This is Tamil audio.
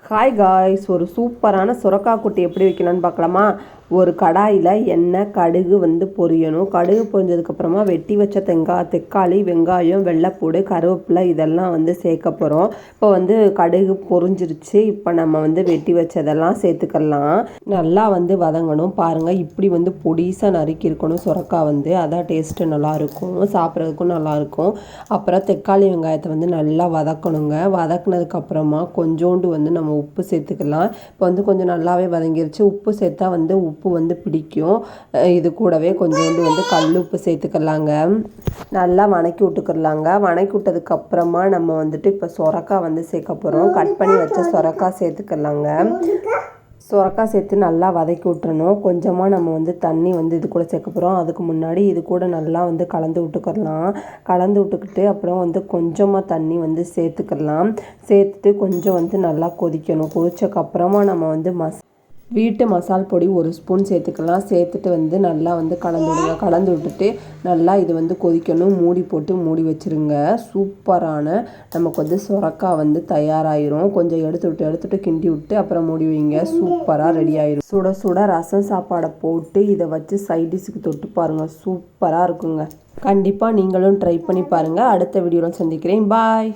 ஹாய் காய்ஸ், ஒரு சூப்பரான சுரக்காய் கூட்டு எப்படி வைக்கலான்னு பார்க்கலாமா. ஒரு கடாயில் எண்ணெய் கடுகு பொரியணும். கடுகு பொரிஞ்சதுக்கப்புறமா வெட்டி வச்ச தக்காளி, வெங்காயம், வெள்ளைப்பூடு, கருவேப்பிலை இதெல்லாம் சேர்க்க போகிறோம். இப்போ கடுகு பொரிஞ்சிருச்சு. இப்போ நம்ம வெட்டி வச்சதெல்லாம் சேர்த்துக்கலாம். நல்லா வதங்கணும். பாருங்கள், இப்படி பொடிசாக நறுக்கி இருக்கணும் சுரக்காய். அதான் டேஸ்ட்டு நல்லாயிருக்கும், சாப்பிட்றதுக்கும் நல்லாயிருக்கும். அப்புறம் தக்காளி வெங்காயத்தை நல்லா வதக்கணுங்க. வதக்குனதுக்கப்புறமா கொஞ்சோண்டு நம்ம உப்பு சேர்த்துக்கலாம். இப்போ கொஞ்சம் நல்லாவே வதங்கிருச்சு. உப்பு சேர்த்தா உப்பு பிடிக்கும். இது கூடவே கொஞ்சோண்டு கல் உப்பு சேர்த்துக்கலாங்க. நல்லா வணக்கி விட்டுக்கிறலாங்க. வணக்கி விட்டதுக்கப்புறமா நம்ம இப்போ சொரக்காய் சேர்க்க போகிறோம். கட் பண்ணி வச்ச சொரக்காய் சேர்த்துக்கலாங்க. சுரக்காய் சேர்த்து நல்லா வதக்கி விட்டுறணும். கொஞ்சமாக நம்ம தண்ணி இது கூட சேர்க்க போகிறோம். அதுக்கு முன்னாடி இது கூட நல்லா கலந்து விட்டுக்கிறலாம். கலந்து விட்டுக்கிட்டு அப்புறம் கொஞ்சமாக தண்ணி சேர்த்துக்கலாம். சேர்த்துட்டு கொஞ்சம் நல்லா கொதிக்கணும். கொதிச்சக்கப்புறமா நம்ம வீட்டு மசால் பொடி 1 ஸ்பூன் சேர்த்துக்கலாம். சேர்த்துட்டு நல்லா கலந்து விடுங்க. கலந்து விட்டுட்டு நல்லா இது கொதிக்கணும். மூடி போட்டு மூடி வச்சுருங்க. சூப்பரான நமக்கு சுரக்காய் தயாராகிரும். கொஞ்சம் எடுத்துவிட்டு கிண்டி விட்டு அப்புறம் மூடி வைங்க. சூப்பராக ரெடி ஆயிரும். சுட சுட ரசம் சாப்பாடை போட்டு இதை வச்சு சைடிஷுக்கு தொட்டு பாருங்கள். சூப்பராக இருக்குங்க. கண்டிப்பாக நீங்களும் ட்ரை பண்ணி பாருங்கள். அடுத்த வீடியோவில் சந்திக்கிறேன். பாய்.